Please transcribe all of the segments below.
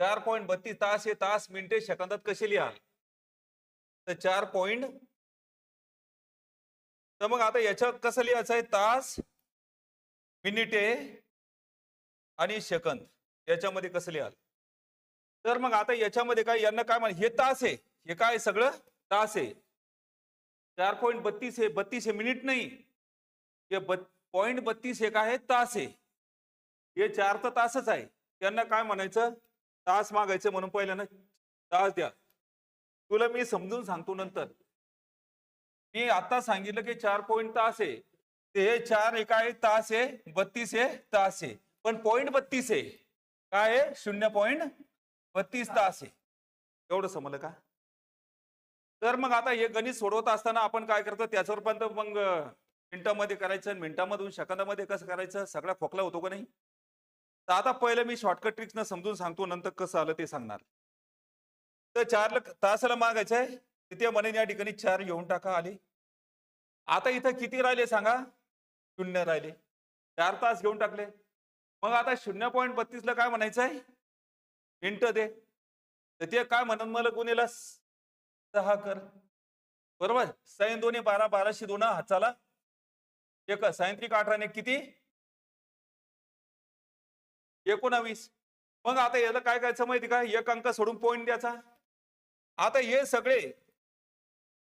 4.32 तास हे तास मिनिटे सेकंदात कसे लिहाल? तर 4. तर मग आता याच्यात कसं लिहायचं आहे? तास, मिनिटे आणि सेकंद याच्यामध्ये कसं लिहाल? तर मग आता याच्यामध्ये काय यांना काय म्हण, हे तास आहे, हे काय सगळं तास आहे. 4.32 हे 32 हे मिनिट नाही, हे 0.32 हे काय आहे? तास आहे. हे 4 तर तासच आहे. त्यांना काय म्हणायचं? तास मागायचं म्हणून पहिल्यानं तास द्या. तुला मी समजून सांगतो नंतर. मी आता सांगितलं की 4 पॉईंट तास आहे. ते हे 4 हे काय तास आहे, 32 हे तास आहे. पण 0.32 आहे. काय आहे? 0.32 तास आहे. एवढं समजलं का? तर मग आता हे गणित सोडवत असताना आपण काय करतो त्याच्यावर पण मग मिनिटामध्ये करायचं, मिनिटामधून सेकंदामध्ये कसं करायचं, सगळा खोकला होतो का नाही? तर आता पहिलं मी शॉर्टकट ट्रिक्सनं समजून सांगतो, नंतर कसं आलं ते सांगणार. तर 4 तासाला मागायचं आहे, तिथे म्हणे या ठिकाणी 4 घेऊन टाका आले. आता इथं किती राहिले सांगा? 0 राहिले. 4 तास घेऊन टाकले. मग आता 0.32 ला काय म्हणायचं आहे? मिनिटं दे. तर ते काय म्हणून मला गुन्हेला 6 कर. बरोबर? 6 2 12, 12 2 हाताला एक, 6 18 ने किती? 19. मग आता याला काय करायचं माहिती का? एक अंक सोडून पॉईंट द्यायचा. आता हे सगळे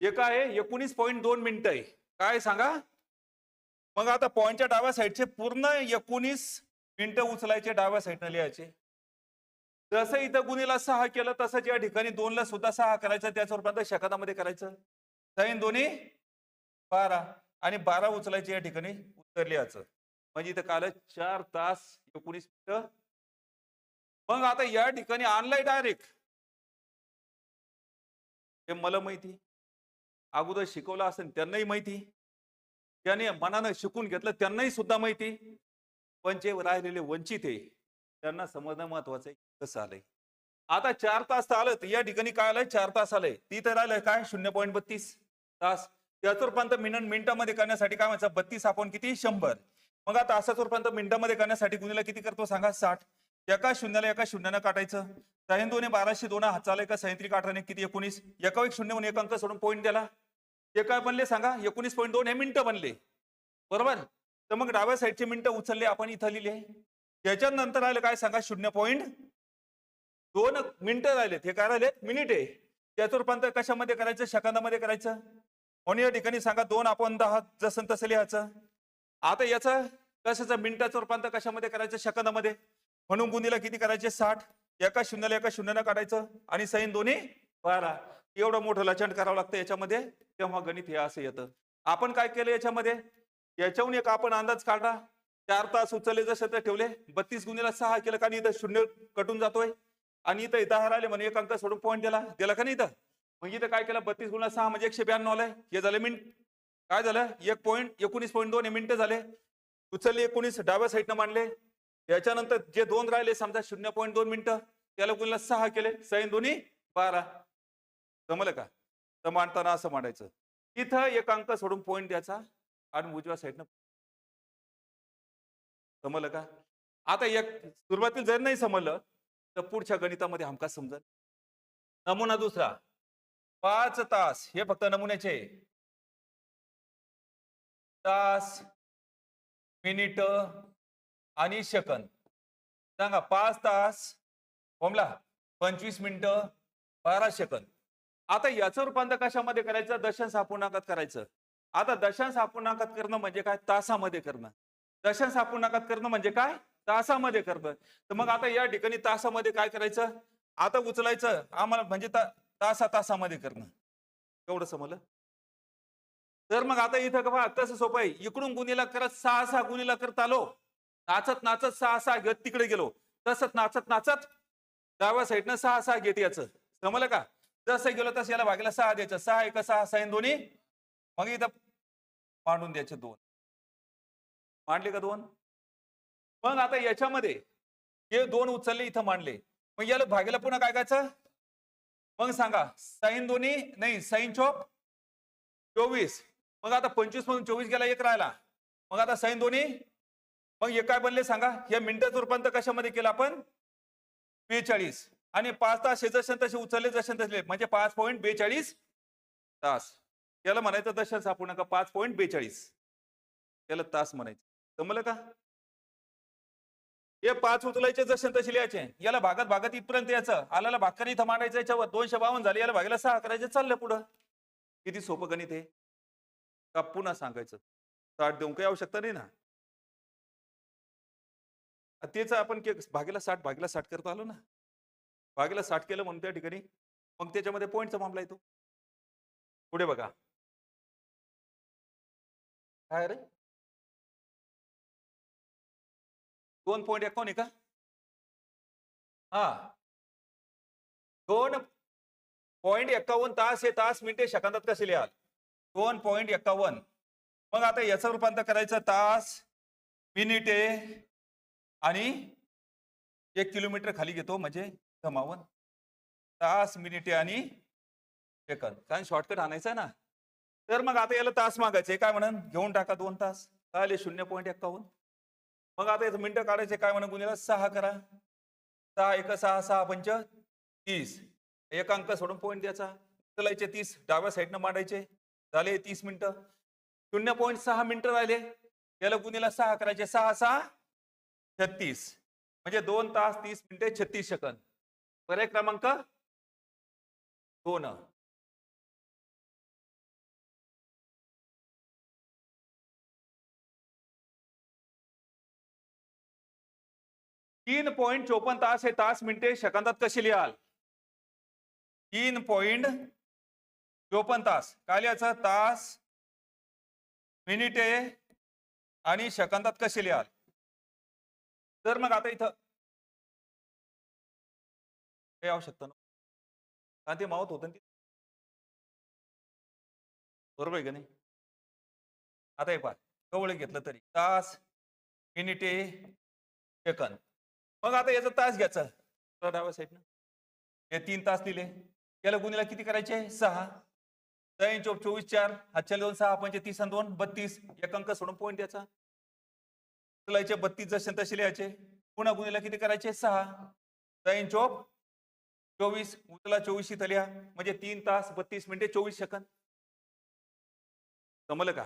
हे काय आहे? 19.2 मिनिटं आहे. काय सांगा? मग आता पॉईंटच्या डाव्या साईडचे पूर्ण 19 मिनिटं उचलायचे, डाव्या साईडनं लिहायचे. जसं इथं गुणीला 6 केलं तसंच या ठिकाणी 2 ला सुद्धा 6 करायचं, त्याच्यावर पर्यंत सेकंदामध्ये करायचं. 6 2 12 आणि 12 उचलायचे या ठिकाणी उत्तर लिहायचं. म्हणजे इथं काल 4 तास 19 मिनिटं. मग आता या ठिकाणी आणलंय डायरेक्ट. हे मला माहिती, अगोदर शिकवलं असेल त्यांनाही माहिती, त्याने मनानं शिकून घेतलं त्यांनाही सुद्धा माहिती. पण जे राहिलेले वंचित आहे त्यांना समजणं महत्वाचं आहे कसं आलंय. आता 4 तास तर आलं, तर या ठिकाणी काय आलंय? 4 तास आलंय. तिथं राहिलंय काय? 0.32 तास. त्याच रूपांत मिनिटामध्ये करण्यासाठी काय म्हणायचं? 32 आपण किती? 100. मग आता असाच रूपांत मिनिटामध्ये करण्यासाठी गुणीला किती करतो सांगा? 60. एका शून्याला एका शून्यानं काटायचं. 6 2 12 2 हाताला एका 6 18 किती? 19. एका एक शून्य म्हणून एक अंक सोडून पॉईंट द्याला. ते काय बनले सांगा? 19.2 हे मिनिटं बनले. बरोबर? तर मग डाव्या साईडचे मिनिटं उचलले आपण इथं लिहिले. त्याच्यानंतर राहिले काय सांगा? 0.2 मिनिटं राहिलेत. हे काय राहिलेत? मिनिट आहे. त्याचं रूपांतर कशामध्ये करायचं? सेकंदामध्ये करायचं. म्हणून या ठिकाणी सांगा 2 आपण 10 जसं तसं लिहायचं. आता याचं कशाचं? मिनिटाचं रूपांतर कशामध्ये करायचं? सेकंदामध्ये. म्हणून गुणीला किती करायचे? 60. एका शून्याला एका शून्यानं काढायचं आणि 6 2 12. एवढं मोठं लचंड करावं लागतं याच्यामध्ये, तेव्हा गणित हे असं येतं. आपण काय केलं याच्यामध्ये? याच्याहून एक आपण अंदाज काढला. 4 तास उचलले जसे तर ठेवले. 32 गुणीला 6 केलं का नाही? इथं शून्य कटून जातोय आणि इथं 10 राहिले म्हणून एक अंक सोडून पॉईंट दिला का नाही इथं? मग इथं काय केलं? 32 गुणीला 6 म्हणजे 192 आलंय. हे झालं मिनिट. काय झालं? 19.2 हे मिनिटं झाले. उचलले 19 डाव्या साईडनं मांडले. याच्यानंतर जे 2 राहिले समजा 0.2 मिनिटं, त्याला गुणीला 6 केले. 6 2 12. जमलं का? तर मांडताना असं मांडायचं. इथं एक अंक सोडून पॉईंट द्यायचा आणि उजव्या साईडनं. समजलं का? आता एक सुरुवातीला जर नाही समजलं तर पुढच्या गणितामध्ये हमखास समजेल. नमुना दुसरा, 5 तास. हे फक्त नमुन्याचे. तास, मिनिट आणि सेकंद. सांगा 5 तास फॉर्मला 25 मिनिटं 12 सेकंद. आता याचं रूपांतर कशामध्ये करायचं? दशांश अपूर्णांकात करायचं. आता दशांश अपूर्णांकात करणं म्हणजे काय? तासामध्ये करणं. दशांश अपूर्णांकात करणं म्हणजे काय? तासामध्ये करणं. तर मग आता या ठिकाणी तासामध्ये काय करायचं? आता उचलायचं आम्हाला म्हणजे तासामध्ये करणं. एवढं समजलं? तर मग आता इथं का पहा तसं सोपं आहे. इकडून गुणीला करत 6 गुणीला करत आलो. नाचत नाचत 6 घेत तिकडे गेलो. तसंच नाचत नाचत डाव्या साईडनं 6 घेत याचं. समजलं का? जसं गेलो तसं याला भागीला 6 द्यायचं. 6 1 6 6 2. मग इथं मांडून द्यायचे 2. मांडले का 2? मग आता याच्यामध्ये हे 2 उचलले इथं मांडले. मग याला भागीला पुन्हा काय करायचं? मग सांगा 6 2 नाही 6 चोक 24. मग आता 25 मधून 24 गेला, 1 राहिला. मग आता 6 2 मग हे काय बनले सांगा? या मिनिटाचं रूपांतर कशामध्ये केलं आपण? 42. आणि 5 तास हे जसे तसे उचलले जसे तसे म्हणजे 5.42 तास. याला म्हणायचं दशांश अपूर्णांक 5.42. याला तास म्हणायचं. जमलं का? हे 5 उचलायचे जसे तसे लिहायचे. याला भागात भागात इथपर्यंत यायचं. आल्याला भाकर इथं मांडायचं याच्यावर 252 झाले. याला भागायला 6 करायचे, चाललं पुढं. किती सोपं गणित आहे. का पुन्हा सांगायचं? 60 देऊन काही आवश्यकता नाही ना. तेच आपण भागीला 60 करतो आलो ना. भागीला 60 केलं म्हणून त्या ठिकाणी मग त्याच्यामध्ये पॉईंटचा मामला येतो. पुढे बघा. काय रे? 2.51 आहे का? हा. 2.51 तास हे तास मिनिटे सेकंदात कसे लिहाल? 2.51. मग आता याचं रूपांतर करायचं तास मिनिटे आणि 1 किलोमीटर खाली घेतो म्हणजे गमावन. तास मिनिटे आणि सेकंद, कारण शॉर्टकट आणायचा ना. तर मग आता याला तास मागायचे, काय म्हणून घेऊन टाका 2 तास. काय आले 0.51. मग आता याचं मिनिटं काढायचे, काय म्हणून गुन्ह्याला 6 करा. 6 1 6 6 5 30. एक अंक सोडून पॉईंट द्यायचा. उचलायचे 30 डाव्या साईडनं मांडायचे. झाले 30 मिनिटं. 0.6 मिनिटं राहिले. याला गुन्ह्याला 6 करायचे. 6 6 36 म्हणजे 2 तास 30 मिनिटे 36 सेकंद. पर्याय क्रमांक 2. 3.54 तास हे तास मिनिटे सेकंदात कसे लिहाल? 3.54 तास. काय लिहायचं? तास मिनिटे आणि सेकंदात कसे लिहाल? तर मग आता इथं काही आवश्यकता नव्हती. कारण ते मावत होतं. बरोबर आहे का नाही? आता हे पहा, कवळ घेतलं तरी तास मिनिटे सेकंद. मग आता याचा तास घ्यायचा डाव्या साईडनं. हे 3 तास दिले. याला गुन्ह्याला किती करायचे? 6. 3 चोक 24 4 हातच्या 2 6 5 30 आणि 2 32. एक अंक सोडून पॉईंट द्यायचा. उचलायचे 32 जसे तसे लिहायचे. पुन्हा गुन्ह्याला किती करायचे? 6. 3 चोक 24. उचला 24 इथं लिहा म्हणजे 3 तास 32 मिनिटे 24 सेकंद. जमलं का?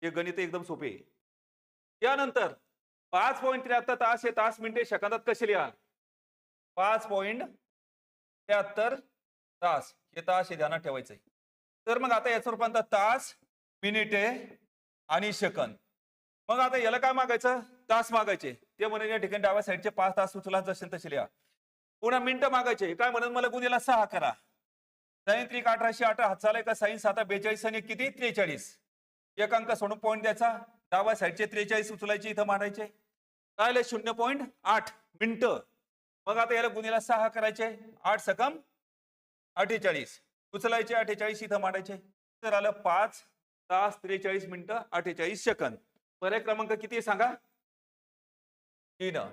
हे गणित एकदम सोपे आहे. त्यानंतर 5.73 तास हे तास मिनिटे सेकंदात कसे लिहाल? 5.73 तास हे तास हे ध्यानात ठेवायचंय. तर मग आता याचं रूपांतर तास मिनिटे आणि सेकंद. मग आता याला काय मागायचं? तास मागायचे. ते म्हणून या ठिकाणी डाव्या साईडचे 5 तास उचला जसे तसे लिहा. पुन्हा मिनिटं मागायचे. काय म्हणून मला गुन्ह्याला 6 करा. 3 त्रिक 1818 हात चालाय का? 6 7 42 आणि किती? 43. एक अंक सोडून पॉईंट द्यायचा. डाव्या साईडचे 43 उचलायचे इथं मांडायचे. काय आले? 0.8 मिनिटं. मग आता याला गुन्ह्याला 6 करायचे. 8 सकम 48 उचलायचे. 48 इथं मांडायचे. तर आलं 5 तास 43 मिनिटं 48 सेकंद. पर्याय क्रमांक किती आहे सांगा? 3.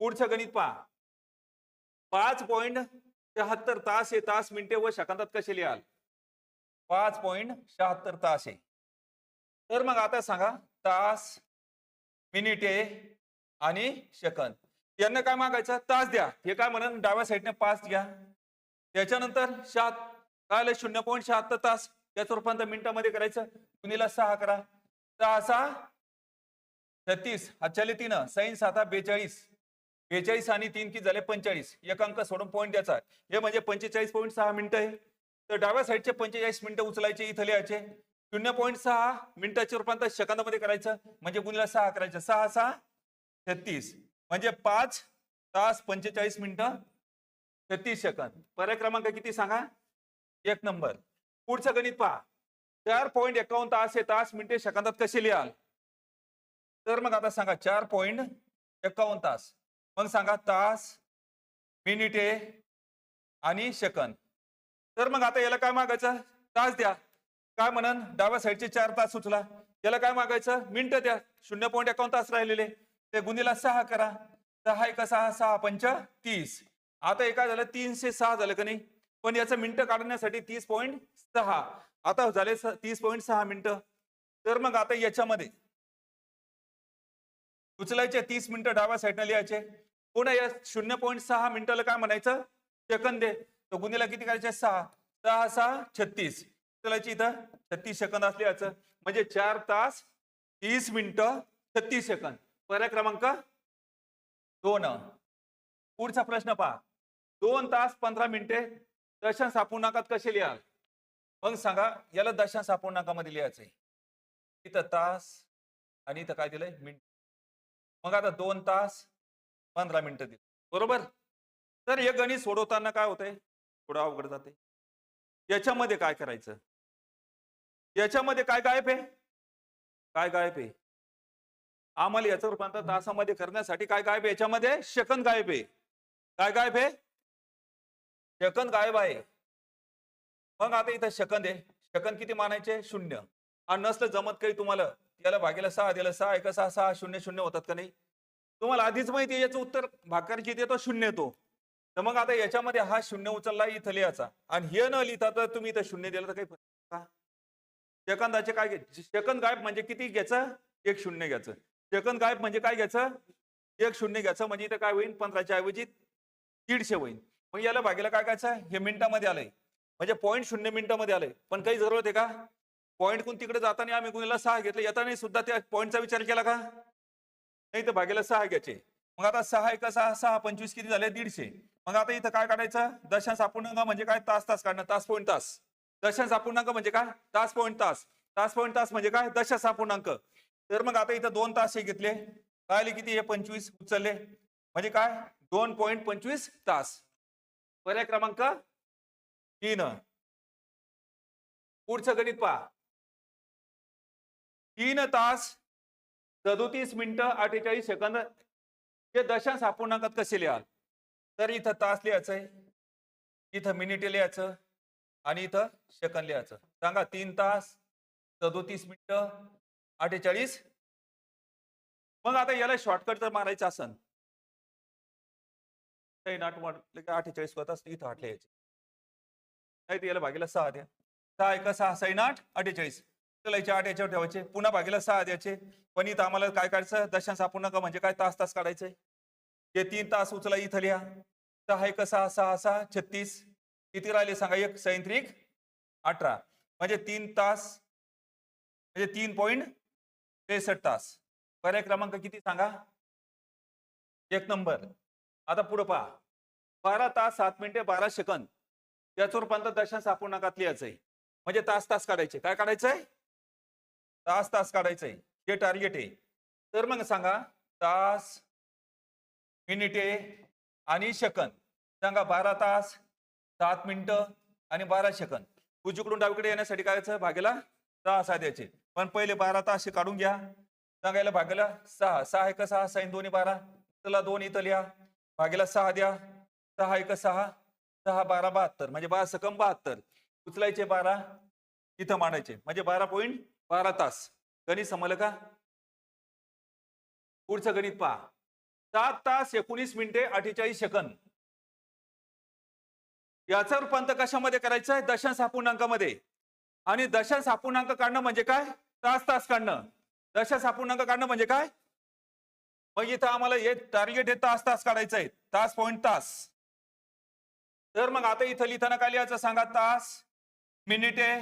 पुढचं गणित पहा. 5.76 तास हे तास मिनिटे व सेकंदात कसे लिहाल? 5.76 तास आहे. तर मग आता सांगा तास मिनिटे आणि सेकंद. यांना काय मागायचं? तास द्या. हे काय म्हणून डाव्या साईडने 5 घ्या. त्याच्यानंतर 7 काय 0.76 तास याचं रूपांतर मिनिटामध्ये करायचं. गुणिले 6 करा. 6 6 36 हातच्याले 3 6 7 42 42 आणि 3 किती झाले? 45. एक अंक सोडून पॉईंट द्यायचा. हे म्हणजे 45.6 मिनिटं आहे. तर डाव्या साईडचे 45 मिनिटं उचलायचे इथं लिहायचे. 0.6 मिनिटाचे रूपांतर सेकंदामध्ये करायचं म्हणजे गुणिले 6 करायचं. 6 6 36 म्हणजे 5 तास 45 मिनिटं 36 सेकंद. पर्याय क्रमांक किती सांगा? 1 नंबर. पुढचं गणित पहा. 4.51 तास हे तास मिनिटे सेकंदात कसे लिहाल? तर मग आता सांगा 4.51 तास. मग सांगा तास मिनिटे आणि सेकंद. तर मग आता याला काय मागायचं? तास द्या. काय म्हणून डाव्या साईडचे 4 तास उचला. याला काय मागायचं? मिनिटं द्या. 0.51 तास राहिलेले. ते गुणिले 6 करा. 6 1 6 6 5 30. आता हे काय झालं? 306 झालं का नाही? पण याचं मिनिटं काढण्यासाठी 30.6. आता झाले 30.6 मिनिटं. तर मग आता याच्यामध्ये उचलायचे 30 मिनिटं डाव्या साईडने लिहायचे. पुन्हा या 0.6 मिनिटाला काय म्हणायचं सेकंद दे. तो गुन्हेला किती करायचे 6 6 6 36 चलायची इथं 36 सेकंद असले याचं म्हणजे 4 तास 30 मिनिटं 36 सेकंद. पर्याय क्रमांक 2. पुढचा प्रश्न पहा 2 तास 15 मिनिटे दशांश अपूर्णांकात कसे लिहाल. मग सांगा याला दशांश अपूर्णांकामध्ये लिहायचंय. इथं तास आणि इथं काय दिलंय मिनिट. मग आता 2 तास 15 मिनिटं दिली बरोबर. तर हे गणित सोडवताना काय होतंय थोडं अवघड जाते. याच्यामध्ये काय करायचं याच्यामध्ये काय गायब आहे काय गायब आहे. आम्हाला याचं रूपांतर तासामध्ये करण्यासाठी काय गायब आहे याच्यामध्ये सेकंद गायब आहे. काय गायब आहे सेकंद गायब आहे. मग आता इथं सेकंद आहे सेकंद किती मानायचे 0 आणि नसलं जमत काही तुम्हाला याला भागेला 6 दिलं 6 1 6 6 0 0 होतात का नाही. तुम्हाला आधीच माहिती आहे याचं उत्तर भागाकार किती येतो 0 येतो. तर मग आता याच्यामध्ये हा 0 उचलला इथं लिहायचा आणि हे न लिहिता तर तुम्ही इथं 0 दिलं तर काही फरक का. सेकंदाचे काय सेकंद गायब म्हणजे किती घ्यायचं 1 0 घ्यायचं. सेकंद गायब म्हणजे काय घ्यायचं 1 0 घ्यायचं म्हणजे इथं काय होईल 15च्या ऐवजी 150 होईल. मग याला भागेला काय करायचं हे मिनिटामध्ये आलंय म्हणजे 0.0 मिनिटामध्ये आलंय. पण काही जरूरत आहे का पॉईंट कोण तिकडे जाताना आम्ही गुन्ह्याला 6 घेतलं येताना सुद्धा त्या पॉईंटचा विचार केला का नाही तर भागेला 6 घ्यायचे. मग आता 6 1 6 6 25 किती झाले 150. मग आता इथं काय काढायचं दशांश अपूर्णांक म्हणजे काय तास तास काढणं तास पॉईंट तास. दशांश अपूर्णांक म्हणजे काय तास पॉईंट तास तास पॉईंट तास म्हणजे काय दशांश अपूर्णांक. तर मग आता इथं 2 तास हे घेतले काय आले किती हे 25 उचलले म्हणजे काय 2.25 तास. पर्याय क्रमांक 3. पुढचं गणित पहा 3 तास 37 मिनिटं 48 सेकंद हे दशांश अपूर्णांकात कसे लिहाल. तर इथं तास लिहायचंय इथं मिनिट लिहायचं आणि इथं सेकंद लिहायचं. सांगा 3 तास 37 मिनिटं 48. मग आता याला शॉर्टकट जर मारायचं असन 48 होतात इथं 8 लिहायचे नाही तर याला भागीला 6 द्या 6 1 6 6 8 48 चलायचे 8 याच्यावर ठेवायचे पुन्हा भागीला 6 द्यायचे. पण इथं आम्हाला काय काढायचं दशांश अपूर्णांक म्हणजे काय तास तास काढायचंय. हे 3 तास उचला इथं लिहा 6 1 6 6 6 36 किती राहिले सांगा 1 सैंत्रिक 18 म्हणजे 3 तास म्हणजे 3.63 तास. पर्याय क्रमांक किती सांगा 1 नंबर. आता पुढे पहा 12 तास 7 मिनिटे 12 सेकंद याचं रूपांतर दशांश अपूर्णांकात लिहायचंय म्हणजे तास तास काढायचे. काय काढायचंय तास तास काढायचंय हे टार्गेट आहे. तर मग सांगा तास मिनिटे आणि सेकंद. सांगा 12 तास 7 मिनिटं आणि 12 सेकंद. उजवीकडून डावीकडे येण्यासाठी काय करायचं भागेला 6 6 द्यायचे. पण पहिले 12 तास काढून घ्या सांगायला भागेला 6 6 1 6 6 2 12 चला 2 इथं लिहा भागेला 6 द्या 6 1 6 6 12 72 म्हणजे 12 सकम 72 उचलायचे 12 इथं मांडायचे म्हणजे 12.12 तास. गणित समजलं का. पुढचं गणित पहा 7 तास 19 मिनिटे 48 सेकंद याचं रूपांतर कशामध्ये करायचं आहे दशांश अपूर्णांकामध्ये. आणि दशांश अपूर्णांक काढणं म्हणजे काय तास तास काढणं. दशांश अपूर्णांक काढणं म्हणजे काय मग इथं आम्हाला हे टार्गेट हे तास तास काढायचं आहे तास पॉईंट तास. तर मग आता इथं लिहिताना काय लिहायचं सांगा तास मिनिटे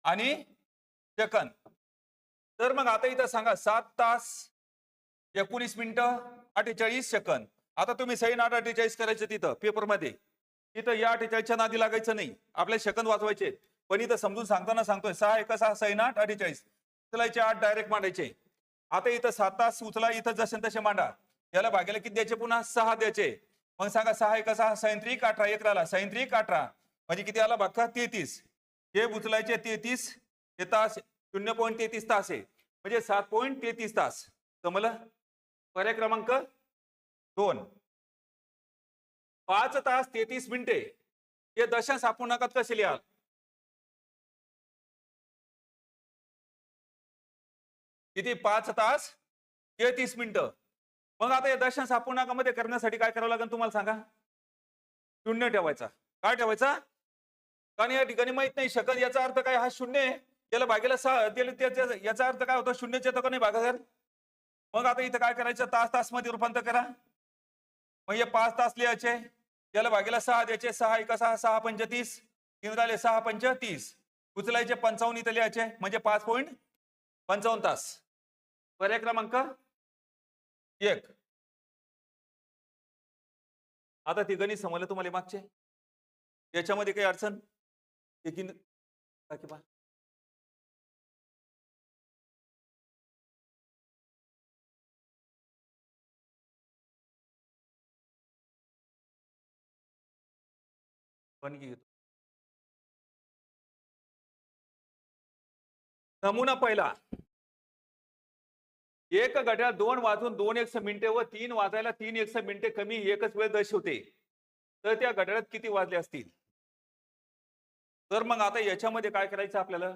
आणि सेकंद. तर मग आता इथं सांगा 7 तास 19 मिनिटं 48 सेकंद. आता तुम्ही सही 48 करायचं तिथं पेपरमध्ये इथं या 48च्या नादी लागायचं नाही आपले सेकंद वाचवायचे. पण इथं समजून सांगताना सांगतोय 6 1 6 6 8 48 चलायचे 8 डायरेक्ट मांडायचे. आता इथं 7 तास उचला इथं जसे तसे मांडा याला भागेला किती द्यायचे पुन्हा 6 द्यायचे. मग सांगा 6 1 6 सैंत्रिक 18 एक राहिला सैंत्रिक 18 म्हणजे किती आला भागा 33. हे उचलायचे 33 हे तास 0.33 तास आहे म्हणजे 7.33 तास. समजलं. पर्याय क्रमांक 2 5 तास 33 मिनिटे हे दशांश अपूर्णांकात कसे लिहाल. किती 5 तास 33 मिनिटं. मग आता या दशांश अपूर्णांकामध्ये करण्यासाठी काय करावं लागेल तुम्हाला सांगा 0 ठेवायचा. काय ठेवायचा कारण या ठिकाणी माहित नाही सेकंद याचा अर्थ काय हा 0 आहे याला भागेला 6 दिले याचा अर्थ काय होता 0 येतो का नाही भागाकार. मग आता इथं काय करायचं तास तास मध्ये रूपांतर करा मग हे 5 तास लिहायचे, याला भागेला 6 द्यायचे, 6 एका 6, 6 पंच 30, 3 राहिले 6 पंच 30, उचलायचे 55 इथं लिहायचे, म्हणजे 5.55 तास. पर्याय क्रमांक 1. आता ती गणित समजलं तुम्हाला मागचे, याच्यामध्ये काही अडचण एकीन बाकी पहा. घेतो नमुना पहिला. एक घड्याळ 2 वाजून 2 मिनिटे व 3 वाजायला 3 मिनिटे कमी एकच वेळ दर्शवते, तर त्या घड्याळात किती वाजले असतील? तर मग आता याच्यामध्ये काय करायचं आपल्याला,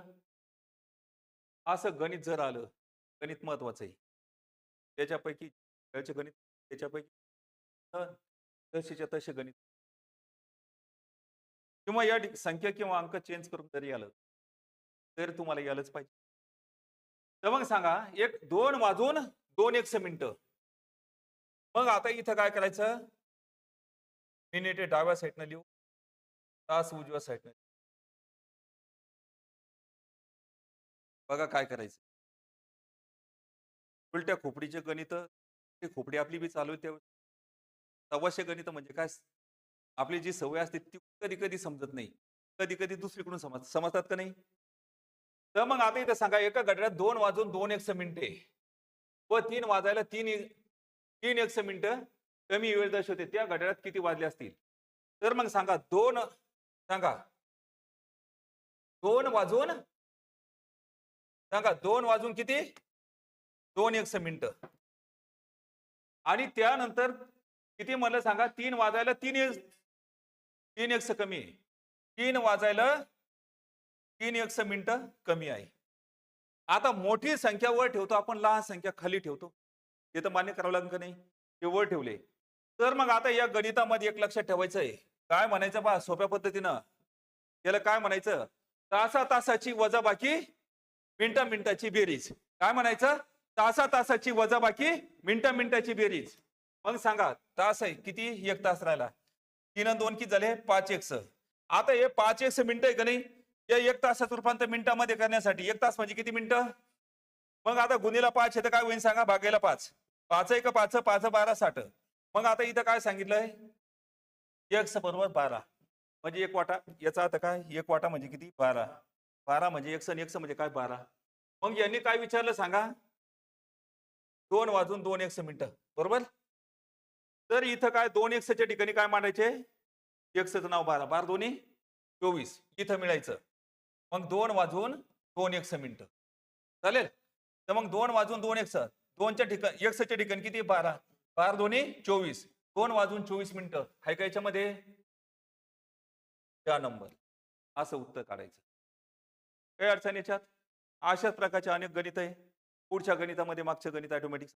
असं गणित जर आलं, गणित महत्वाचं आहे, त्याच्यापैकी त्याचे गणित, त्याच्यापैकी तसेच्या तसे गणित, किंवा या संख्या किंवा अंक चेंज करून जरी आलं तर तुम्हाला यायलाच पाहिजे. तर मग सांगा, 2 वाजून 2 मिनिटं. मग आता इथं काय करायचं, मिनिटे डाव्या साईडनं लिहू, तास उजव्या साईडनं. बघा काय करायचं, उलट्या खोपडीचे गणित, ते खोपडी आपली बी चालू आहे, सव्वाशे गणित म्हणजे काय, आपली जी सवय असते ती कधी कधी समजत नाही, कधी कधी दुसरीकडून समजतात का नाही. तर मग आता इथं सांगा, एका घड्याळात 2 वाजून 2 मिनिटे व 3 वाजायला 3 मिनिटं कमी वेळ दर्शवते, त्या घड्याळात किती वाजले असतील? तर मग सांगा, 2 सांगा, 2 वाजून सांगा, 2 वाजून किती, 2 मिनिटं, आणि त्यानंतर किती म्हणलं सांगा, 3 वाजायला 3 कमी आहे, 3 वाजायला 3 मिनिटं कमी आहे. आता मोठी संख्या वर ठेवतो आपण, लहान संख्या खाली ठेवतो, हे तर मान्य करावं लागेल का नाही, हे वर ठेवले. तर मग आता या गणितामध्ये एक लक्षात ठेवायचं आहे, काय म्हणायचं पहा सोप्या पद्धतीनं, याला काय म्हणायचं, तासाची वजाबाकी मिनिटाची बेरीज. काय म्हणायचं, तासाची वजाबाकी मिनिटाची बेरीज. मग सांगा, तास आहे किती, 1 तास राहिला, 3 आणि 2 किती झाले, 5 आता हे 5 मिनिटं आहे का नाही, या 1 तासाचं रूपांतर मिनिटामध्ये करण्यासाठी 1 तास म्हणजे किती मिनिटं, मग आता गुणीला 5 तर काय होईल सांगा, भागायला 5, 5 1 5 5 12 60. मग आता इथं काय सांगितलंय, x बरोबर 12, म्हणजे 1 वाटा, याचा अर्थ काय, 1 वाटा म्हणजे किती, 12, 12 म्हणजे x आणि x म्हणजे काय, 12. मग यांनी काय विचारलं सांगा, 2 वाजून 2 मिनिटं, बरोबर. तर इथं काय 2 ठिकाणी काय मांडायचे, एक्सचं नाव 12, 12 दोन्ही 24 इथं मिळायचं. मग 2 वाजून 2 मिनिटं, चालेल. तर मग 2 वाजून 2च्या ठिकाणी एक्सच्या ठिकाणी किती, 12, 12 दोन्ही 24, 2 वाजून 24 मिनिटं आहे का याच्यामध्ये, त्या नंबर, असं उत्तर काढायचं. काही अडचण याच्यात, अशाच प्रकारचे अनेक गणित आहे. पुढच्या गणितामध्ये मागचं गणित ऑटोमॅटिक.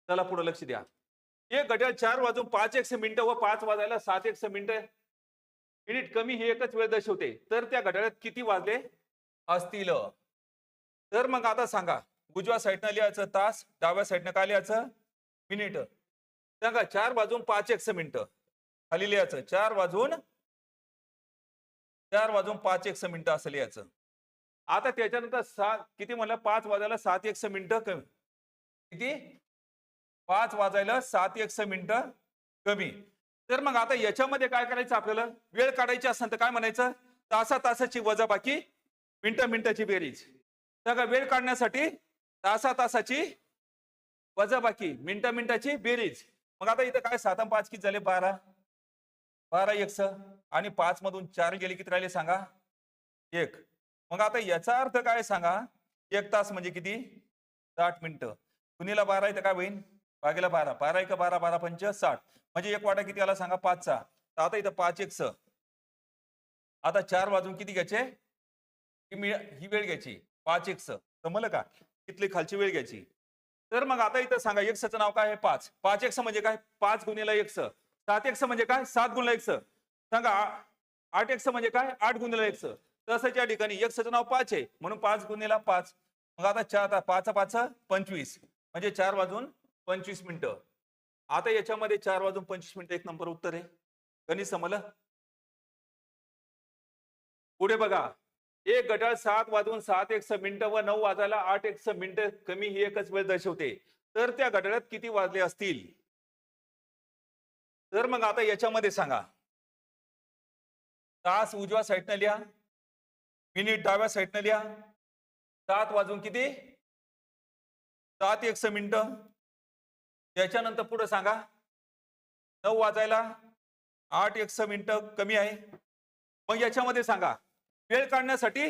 चला पुढे लक्ष द्या. एक घड्याळ 4 वाजून 5 मिनिटं व 5 वाजायला 7 मिनिट कमी ही एकच वेळ दर्शवते, तर त्या घड्याळात किती वाजले असतील? तर मग आता सांगा, उजव्या साईडनं लिहायचं तास, डाव्या साईडनं काय लिहायचं, मिनिट. सांगा, 4 वाजून 5 मिनिटं खाली लिहायचं, 4 वाजून 5 मिनिटं असं लिहायचं. आता त्याच्यानंतर किती म्हणलं, 5 वाजायला 7 मिनिटं कमी, किती, 5 वाजायला 7 मिनिटं कमी. तर मग आता याच्यामध्ये काय करायचं आपल्याला, वेळ काढायची असेल तर काय म्हणायचं, तासाची वजाबाकी मिनिटाची बेरीज. सगळं वेळ काढण्यासाठी तासाची वजाबाकी मिनिटाची बेरीज. मग आता इथं काय 7 आणि 5 किती झाले, 12, 12 आणि 5 मधून 4 गेले किती राहिले सांगा, 1. मग आता याचा अर्थ काय सांगा, 1 तास म्हणजे किती, 60 मिनिटं, गुणीला 12 इथं काय होईल, भागीला 12, 12 1 12 12 5 60, म्हणजे 1 वाटा किती आला सांगा, 5चा. तर आता इथं 5 आता 4 वाजून किती घ्यायचे, ही वेळ घ्यायची 5 समजलं का, इथली खालची वेळ घ्यायची. तर मग आता इथं सांगा, एक्सचं नाव काय आहे, 5, 5 म्हणजे काय, 5 गुणीला 1, 7 म्हणजे काय, 7 गुणीला 1 सांगा, 8 म्हणजे काय, 8 गुणीला 1. तसंच या ठिकाणी एक्सचं नाव 5 आहे, म्हणून 5 गुणीला 5. मग आता 4 5 5 25, म्हणजे 4 वाजून 25 मिनिटं. आता याच्यामध्ये 4:25 एक नंबर उत्तर आहे. गणित समजलं? पुढे बघा. एक घड्याळ 7:07 व 9:08 कमी ही एकच वेळ दर्शवते. तर त्या घड्याळात किती वाजले असतील? तर मग आता याच्यामध्ये सांगा. तास उजव्या साईडनं लिहा, मिनिट डाव्या साईडनं लिहा. 7 वाजून किती? 7:01. त्याच्यानंतर पुढे सांगा. 9 वाजायला 8:01 कमी आहे. मग याच्यामध्ये सांगा वेळ काढण्यासाठी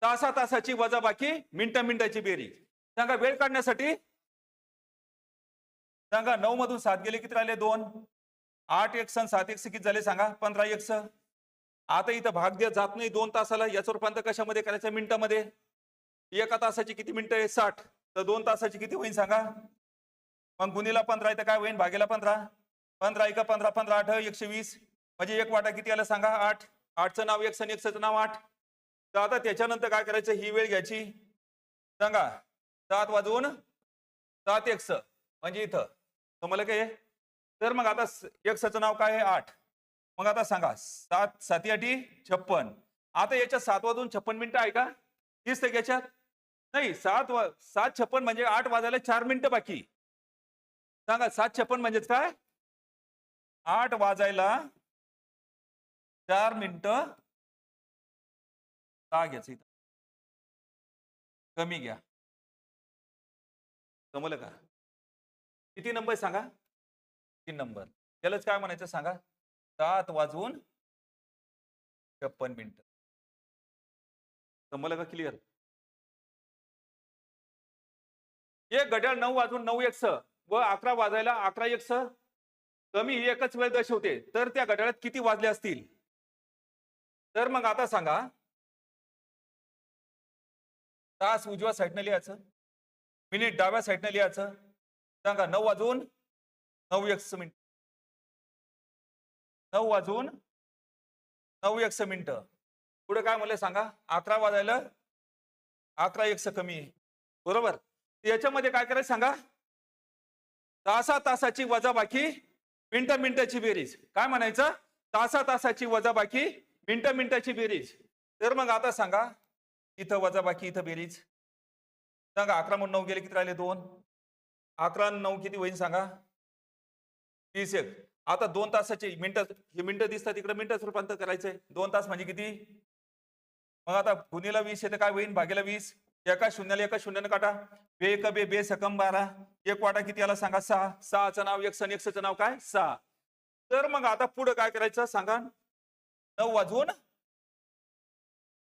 तासाची वजाबाकी मिनिटाची बेरीज. सांगा वेळ काढण्यासाठी. सांगा 9 मधून 7 गेले किती राहिले? 2. 8:01 7:01 किती झाले सांगा? 15:01. आता इथं भाग द्या जात नाही 2 तासाला. याचं रूपांतर कशामध्ये करायचं? मिनिटामध्ये. एका तासाची किती मिनिटं आहे? 60. तर 2 तासाची किती होईल सांगा? मग गुणीला 15 तर काय होईल? भागेला 15. 15 1 15 15 8 120. म्हणजे एक वाटा किती आला सांगा? 8. 8चं नाव 1 आणि 1चं नाव 8. तर आता त्याच्यानंतर काय करायचं? ही वेळ घ्यायची. सांगा 7 वाजून 7:01 म्हणजे इथं तुम्हाला काय? तर मग आता एक्सचं नाव काय आहे? 8. मग आता सांगा 7 7 8 56. आता याच्यात 7 वाजून 56 मिनिटं आहे का? दिसते याच्यात? नाही. 7:56 म्हणजे 8 वाजायला 4 मिनिटं बाकी. सांगा 7:56 म्हणजेच काय? 8 वाजायला 4 मिनिटं. का घ्यायचं इथं? कमी घ्या. जमलं का? किती नंबर सांगा? 3 नंबर. त्यालाच काय म्हणायचं सांगा? 7 वाजून 56 मिनिटं. जमलं का? क्लिअर? एक घड्याळ 9 वाजून 9:01 व 11 वाजायला 11:01 कमी ही एकच वेळ दर्शवते. तर त्या घड्याळात किती वाजले असतील? तर मग आता सांगा. तास उजव्या साईडनं लिहायचं, मिनिट डाव्या साईडनं लिहायचं. सांगा 9 वाजून 9:01 मिनिट. 9 वाजून 9:01 मिनिटं. पुढे काय म्हणलं सांगा? 11 वाजायला 11:01 कमी आहे. बरोबर? याच्यामध्ये काय करायचं सांगा? तासाची वजाबाकी मिनिटाची बेरीज. काय म्हणायचं? तासाची वजाबाकी मिनिटाची बेरीज. तर मग आता सांगा इथं वजाबाकी इथं बेरीज. सांगा 11 म्हणून 9 गेले किती राहिले? 2. 11 आणि 9 किती होईल सांगा? 30. आता 2 तासाची मिनिटं, हे मिनिटं दिसतात तिकडे मिनिटात रूपांतर करायचंय. 2 तास म्हणजे किती? मग आता गुणीला 20 येतं काय होईल? भागेला 20. एका शून्यानं काटा. बे एक बे बे सकम 12. एक वाटा किती आला सांगा? 6. 6चं नाव 1 आणि 1चं नाव काय? 6. तर मग आता पुढे काय करायचं सांगा? 9 वाजून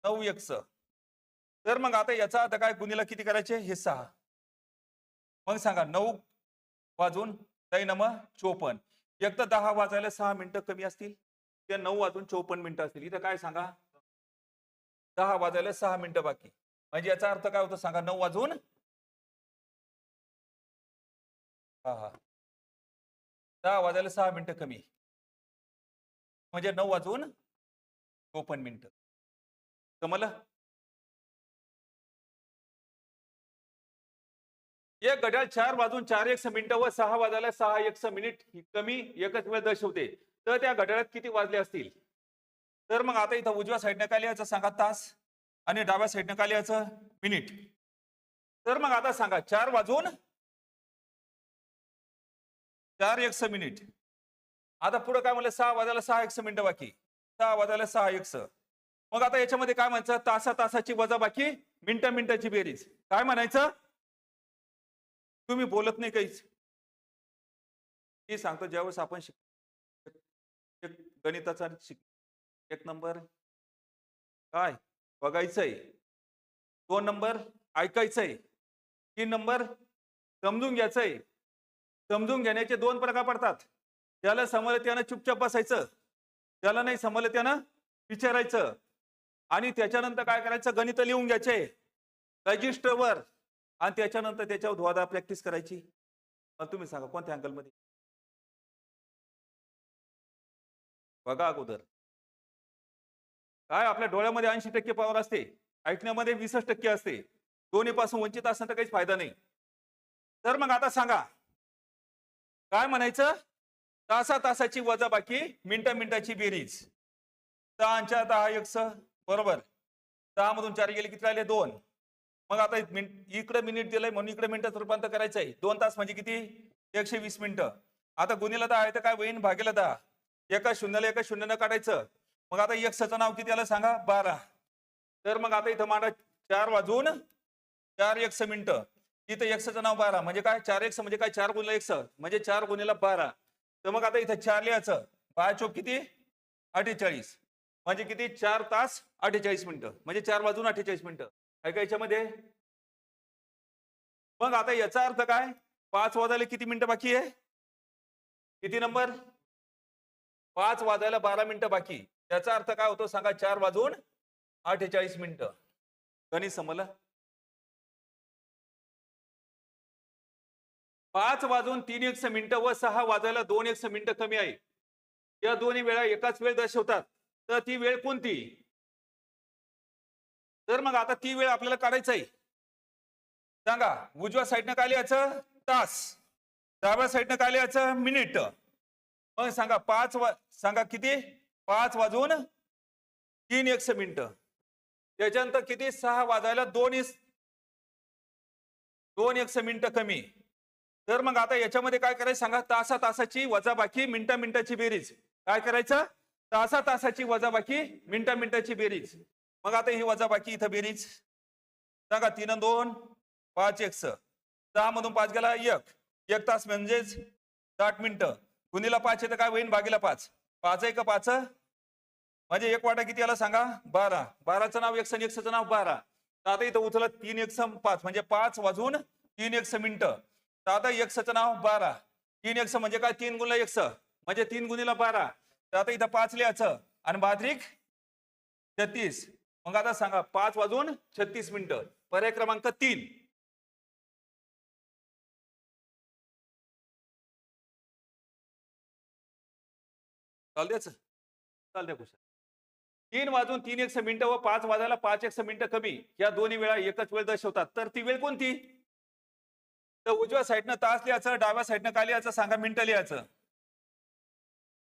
9:01. तर मग आता याचा आता काय? गुणीला किती करायचे? हे 6. मग सांगा 9 वाजून 54. एक तर 10 वाजायला 6 मिनिटं कमी असतील, त्या 9 वाजून 54 मिनिटं असतील. इथं काय सांगा? 10 वाजायला 6 मिनिटं बाकी. म्हणजे याचा अर्थ काय होतो सांगा? 9 वाजून हा 10 वाजायला 6 मिनिटं कमी, म्हणजे 9 वाजून 54 मिनिटं. समजलं? एक घड्याळ 4 वाजून 4:01 मिनिटं व 6 वाजायला 6:01 मिनिट ही कमी एकच वेळ दर्शवते. तर त्या घड्याळात किती वाजले असतील? तर मग आता इथं उजव्या साईडने काय लिहायचं सांगा? तास. आणि डाव्या साईडने काय लिहायचं? मिनिट. तर मग आता सांगा 4 वाजून 4:01 मिनिट. आता पुढे काय म्हणलं? 6 वाजायला 6:01 मिनिटं बाकी. 6 वाजायला 6:01. मग आता याच्यामध्ये काय म्हणायचं? तासाची वजाबाकी मिनिटाची बेरीज. काय म्हणायचं? तुम्ही बोलत नाही काहीच. मी सांगतो ज्यावेळेस आपण गणिताचा एक नंबर काय बघायचंय, 2 नंबर ऐकायचंय, 3 नंबर समजून घ्यायचंय. समजून घेण्याचे 2 प्रकार पडतात. त्याला समजलं त्यानं चुपचाप बसायचं, त्याला नाही समजलं त्यानं विचारायचं. आणि त्याच्यानंतर काय करायचं? गणित लिहून घ्यायचे रजिस्टरवर आणि त्याच्यानंतर त्याच्यावर धुवाधा प्रॅक्टिस करायची. तुम्ही सांगा कोणत्या अँगल मध्ये? बघा अगोदर काय आपल्या डोळ्यामध्ये 80% पॉवर असते, ऐकण्यामध्ये 20% असते. दोन्ही पासून वंचित असणं तर काहीच फायदा नाही. तर मग आता सांगा काय म्हणायचं? तासा तासाची वजाबाकी मिनिटा मिनिटाची बेरीज. 6 आणि 4 10 एक्स बरोबर. 6 मधून 4 गेले किती राहिले? 2. मग आता इकडे मिनिट दिलंय म्हणून इकडे मिनिटात रूपांतर करायचं आहे. 2 तास म्हणजे किती? 120 मिनिटं. आता गुणिले 10 आहे तर काय होईल? भागिले 10. एका शून्याला एका शून्यानं काढायचं. मग आता एक्सचं नाव किती आलं सांगा? 12. तर मग आता इथं मांडा 4 वाजून 4 एक्स मिनिटं. इथं एक्सचं नाव 12 म्हणजे काय? 4 एक्स म्हणजे काय? 4 गुणिले एक्स म्हणजे 4 गुणिले 12. तर मग आता इथं 4 लिहायचं. 5 चोक किती? 48. म्हणजे किती? 4 तास 48 मिनिटं म्हणजे 4 वाजून 48 मिनिटं. काय काय याच्यामध्ये? मग आता याचा अर्थ काय? 5 वाजायला किती मिनिटं बाकी आहे? किती नंबर? 5 वाजायला 12 मिनिटं बाकी. त्याचा अर्थ काय होतो सांगा? 4 वाजून 48 मिनिटं. गणित समजलं? 5 वाजून 3 एक्स मिनिटं व 6 वाजायला 2 एक्स मिनिटं कमी आहे. या दोन्ही वेळा एकाच वेळ दर्शवतात. तर ती वेळ कोणती? तर मग आता ती वेळ आपल्याला काढायचं आहे. सांगा, उजव्या साईडनं काय लिहायचं? तास. डाव्या साईडनं काय लिहायचं? मिनिट. मग सांगा सांगा किती? 5 वाजून 3 एक्स मिनिटं. त्याच्यानंतर किती? 6 वाजायला 2 एक्स मिनिटं कमी. तर मग आता याच्यामध्ये काय करायचं सांगा? तासा तासाची वजाबाकी मिनिटा मिनिटाची बेरीज. काय करायचं? तासा तासाची वजाबाकी मिनिटा मिनिटाची बेरीज. मग आता ही वजाबाकी इथं बेरीज सांगा. 3 आणि 2 5 एक्स. 6 मधून 5 गेला 1 तास म्हणजेच 60 मिनिटं. गुणिला 5 येतं काय होईल? भागीला 5. 5 1 5 म्हणजे एक वाटा किती आला सांगा? 12. 12चं नाव एक्स आणि एक्सचं नाव 12. तर आता इथं उचलत 3 एक्स 5 म्हणजे 5 वाजून 3 एक्स मिनिटं. तर आता एक्सचं नाव 12. 3 एक्स म्हणजे काय? 3 गुणिले एक्स म्हणजे 3 गुणिले 12. तर आता इथं 5 लिहायचं आणि 12 36. मग आता सांगा 5 वाजून 36 मिनिटं. पर्याय क्रमांक 3. चालतेच? चालते कुशल. 3 वाजून 3 एक्स मिनिटं व 5 वाजायला 5 एक्स मिनिटं कमी या दोन्ही वेळा एकच वेळ दर्शवतात. तर ती वेळ कोणती? तर उजव्या साईडनं तास लिहायचं, डाव्या साईडनं काय लिहायचं सांगा? मिनिटं लिहायचं.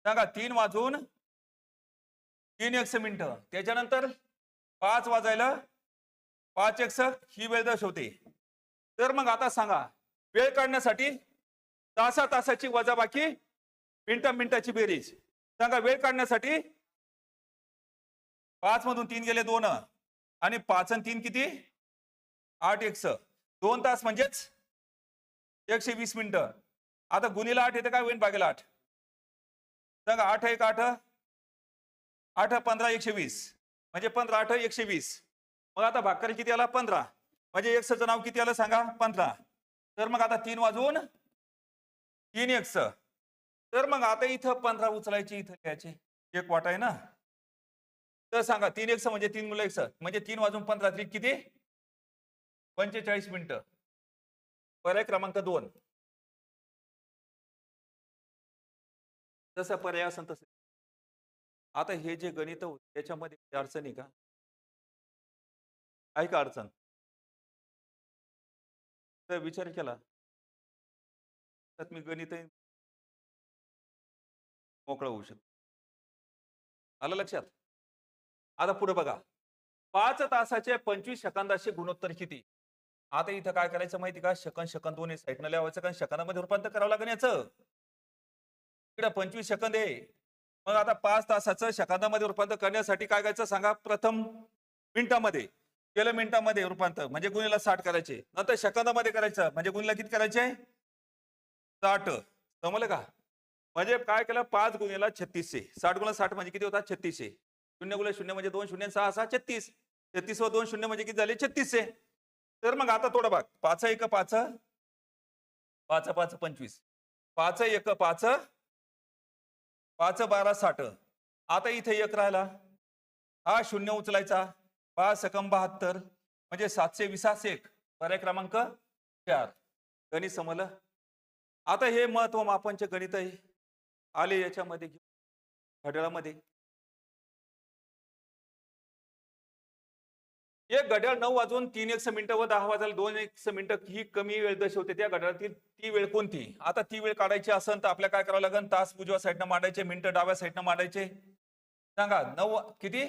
सांगा 3 वाजून 3 एक्स मिनिटं. त्याच्यानंतर 5 वाजायला 5 एक्स ही वेळ दर्शवते. तर मग आता सांगा वेळ काढण्यासाठी तासा तासाची वजाबाकी मिनिटा मिनिटाची बेरीज. सांगा वेळ काढण्यासाठी 5 मधून 3 गेले 2 आणि 5 आणि 3 किती? 8 एक्स. 2 तास म्हणजेच 120 मिनिटं. आता गुणिला 8 येते काय होईल? भागेला 8. सांगा 8 1 8 8 15 120 म्हणजे 15 8 120. मग आता भाकर किती आला? 15 म्हणजे एक्सचं नाव किती आलं सांगा? 15. तर मग आता 3 वाजून 3 एक्स. तर मग आता इथं 15 उचलायची, इथं घ्यायचे. एक वाटा आहे ना. तर सांगा 3 एक्स म्हणजे 3 गुणिले एक्स म्हणजे 3 वाजून 15 3 किती? 45 मिनिटं. पर्याय क्रमांक 2. तसं पर्याय असेल तसं. आता हे जे गणित त्याच्यामध्ये अडचणी का? आहे का अडचण? तर विचार केला तर मी गणित मोकळं होऊ शकतो. आलं लक्षात? आता पुढे बघा. 5 तासाचे 25 सेकंदाचे गुणोत्तर किती? आता इथं काय करायचं माहिती का? सेकंद दोन्ही साईडनं लिहायचं कारण सेकंदामध्ये रूपांतर करावं लागेल याचं. इकडे 25 सेकंद आहे. मग आता 5 तासाचं सेकंदामध्ये रूपांतर करण्यासाठी काय करायचं सांगा? प्रथम मिनिटामध्ये केलं, मिनिटामध्ये रूपांतर म्हणजे गुणिला 60 करायचे. नंतर सेकंदामध्ये करायचं म्हणजे गुणिला किती करायचे? 60. समजलं का? म्हणजे काय केलं? 5 गुणिला 3600. 60 गुणिला 60 म्हणजे किती होतात? 3600. 0 गुणिले 0 म्हणजे 2 शून्य 6 6 36. 36 व 2 शून्य म्हणजे किती झाले? 3600. तर मग आता थोडं बघ. 5 1 5 5 5 25. 5 1 5 5 12 60. आता इथे एक राहिला. हा शून्य उचलायचा. 5 एकम 72 म्हणजे 720 1. पर्याय क्रमांक 4. गणित समजलं? आता हे महत्व मापनचे गणित आहे आले याच्यामध्ये घड्याळामध्ये. एक घड्याळ 9:03 व 10:02 ही कमी वेळ दर्शवते. त्या घड्याळातील ती वेळ कोणती? आता ती वेळ काढायची असेल तर आपल्याला काय करावं लागेल? तास उजव्या साईडनं मांडायचे, मिनिटं डाव्या साईडनं मांडायचे. सांगा 9 किती?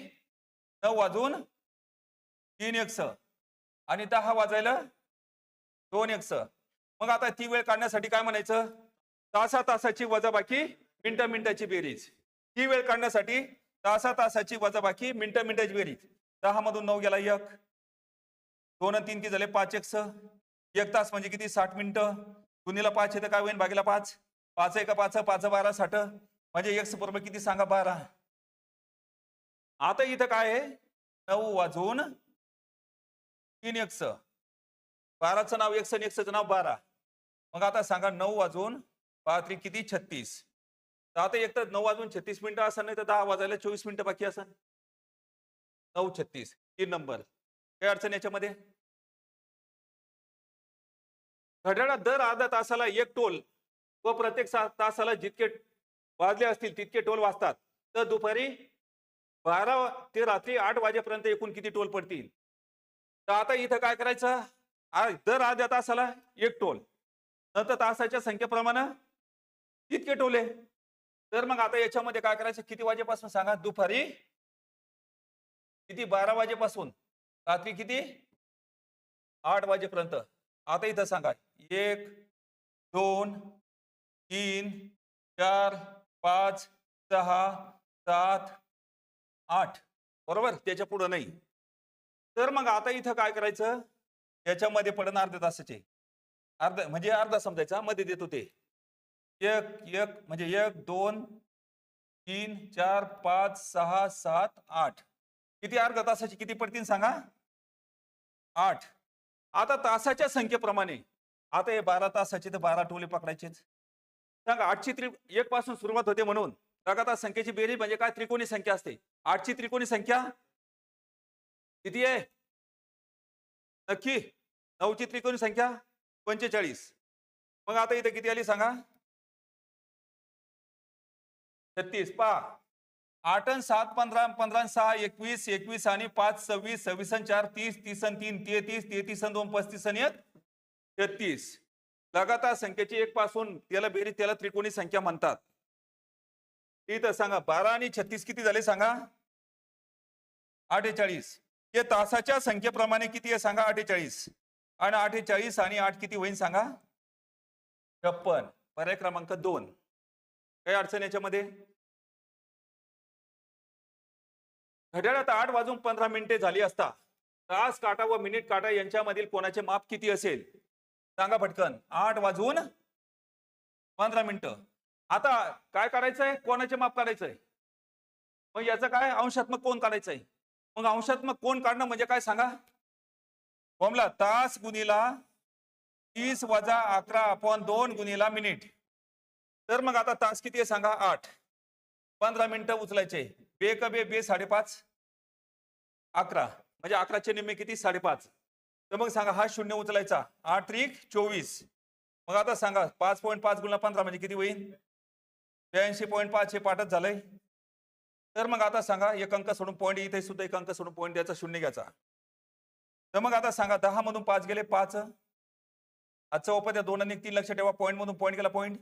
9:03 आणि 10 वाजायला 2 मग आता ती वेळ काढण्यासाठी काय म्हणायचं? तासाची वजाबाकी मिनिटाची बेरीज. ती वेळ काढण्यासाठी तासाची वजाबाकी मिनिटाची बेरीज. 10 मधून 9 गेला 1, 2 आणि 3 किती झाले? 5 1 1 तास म्हणजे किती? 60 मिनिटं. गुणीला 5 येतं काय होईल? भागीला 5. 5 1 5 5 12 60 म्हणजे x बरोबर किती सांगा? 12. आता इथं काय आहे? 9:03 12चं नाव x आणि x चं नाव 12. मग आता सांगा 9:5 किती? 36. तर आता एक तर 9:36 असं नाही तर 10 वाजायला 24 मिनिटं बाकी असं. 9:36 3 नंबर. काय अडचण याच्यामध्ये? घड्याळात दर अर्ध्या तासाला एक टोल व प्रत्येक तासाला जितके वाजले असतील तितके टोल वाजतात. तर दुपारी 12 ते रात्री 8 वाजेपर्यंत एकूण किती टोल पडतील? तर आता इथं काय करायचं? दर अर्ध्या तासाला एक टोल, नंतर तासाच्या संख्येप्रमाणे तितके टोले. तर मग आता याच्यामध्ये काय करायचं? किती वाजेपासून सांगा? दुपारी किती? 12 वाजेपासून रात्री किती? 8 वाजेपर्यंत. आता इथं सांगा 1 2 3 4 5 6 7 8 बरोबर. त्याच्या पुढे नाही. तर मग आता इथं काय करायचं? याच्यामध्ये पडण अर्ध्या तासाचे अर्धा म्हणजे अर्धा समजायचा, मध्ये देतो ते 1 म्हणजे 1 2 3 4 5 6 7 8 किती अर्ध्या तासाची किती पडतील सांगा? 8. आता तासाच्या संख्येप्रमाणे आता हे 12 तासाचे तर 12 टोले पकडायचेच. सांगा 8 पासून सुरुवात होते म्हणून लगातार संख्येची बेरीज म्हणजे काय? त्रिकोणी संख्या असते. 8 त्रिकोणी संख्या किती आहे? नक्की 9 त्रिकोणी संख्या 45. मग आता इथे किती आली सांगा? 36. पहा 8 आणि 7 15 15 आणि 6 21 21 आणि 5 26 26 आणि 4 30 30 आणि 3 33 33 आणि 2 35 आणि 1 33. लगातार संख्येची 1 पासून त्याला बेरीज त्याला त्रिकोणी संख्या म्हणतात. इथं सांगा 12 आणि 36 किती झाले सांगा? 48. हे तासाच्या संख्येप्रमाणे किती आहे सांगा? 48. आणि 48 आणि 8 किती होईल सांगा? 56. पर्याय क्रमांक 2. काही अडचण याच्यामध्ये? घड्याळात 8:15 झाली असता तास काटा व मिनिट काटा यांच्यामधील कोणाचे माप किती असेल? सांगा पटकन. 8:15. आता काय करायचंय? कोणाचे माप काढायचंय. मग याचं काय? अंशात्मक कोण काढायचंय. मग अंशात्मक कोण काढणं म्हणजे काय सांगा? फॉर्म्युला तास गुणिला 30 वजा 11/2 गुणिला मिनिट. तर मग आता तास किती आहे सांगा? 8. 15 मिनिटं उचलायचे. बे क बे 5.5 11 म्हणजे 11चे निम्मे किती? 5.5. तर मग सांगा हा शून्य उचलायचा. 8 त्रिक 24. मग आता सांगा 5.5 गुणिला 15 म्हणजे किती होईल? 82.5. हे पाठच झालंय. तर मग आता सांगा एक अंक सोडून पॉईंट, इथे सुद्धा एक अंक सोडून पॉईंट द्यायचा, शून्य घ्यायचा. तर मग आता सांगा 10 मधून 5 गेले 5. हातचा उपाध्याय 2 आणि 3 लक्षात ठेवा. पॉईंट मधून पॉईंट गेला पॉईंट.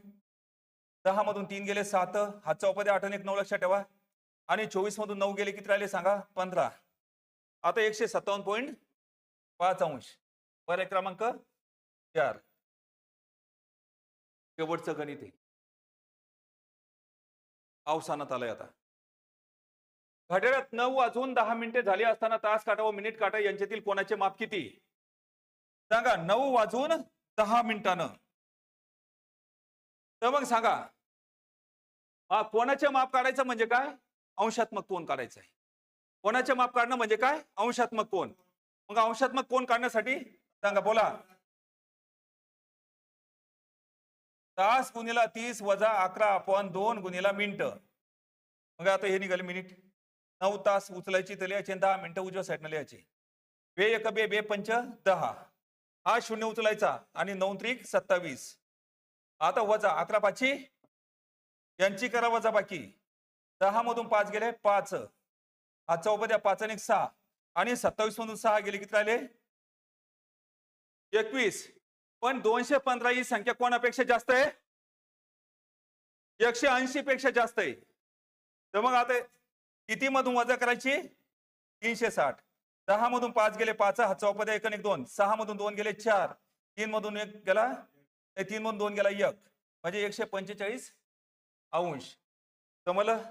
10 मधून 3 गेले 7. हातचा उपाध्याय 8 आणि 1 9 लक्षात ठेवा. आणि 24 मधून 9 गेले किती राहिले सांगा? 15. आता 157.5 अंश. पर्याय क्रमांक 4. शेवटचं गणित आहे. अवसानात आलंय आता. घड्याळात 9:10 झाली असताना तास काटा व मिनिट काटा यांच्यातील कोणाचे माप किती? सांगा 9:10. तर मग सांगा कोणाचे माप काढायचं म्हणजे काय? अंशात्मक कोण काढायचं आहे. कोणाचे माप काढणं म्हणजे काय? अंशात्मक कोण. मग अंशात्मक कोण काढण्यासाठी सांगा बोला. तास गुणिला 30 वजा 11/2 गुणिला मिनिट. मग आता हे निघाले मिनिट. 9 तास उचलायची तर लिहायचे, 10 मिनिटं उजव्या साईडनं लिहायचे. बे एक बे बे पंच 10. हा शून्य उचलायचा आणि 9 त्रिक 27. आता वजा 11 5 यांची करा वजा बाकी. 10 मधून 5 गेले 5. हातचा उपाध्याय 5 आणि 6 आणि 27 मधून 6 गेले किती राहिले 21. पण 215 ही संख्या कोणापेक्षा जास्त आहे 180 पेक्षा जास्त आहे. तर मग आता किती मधून वजा करायची 360. 10 मधून 5 गेले 5 हा चौपदे 1 आणि 2. 6 मधून 2 गेले 4. 3 मधून 1 गेला 3 मधून 2 गेला 1 म्हणजे 145 अंश. समजलं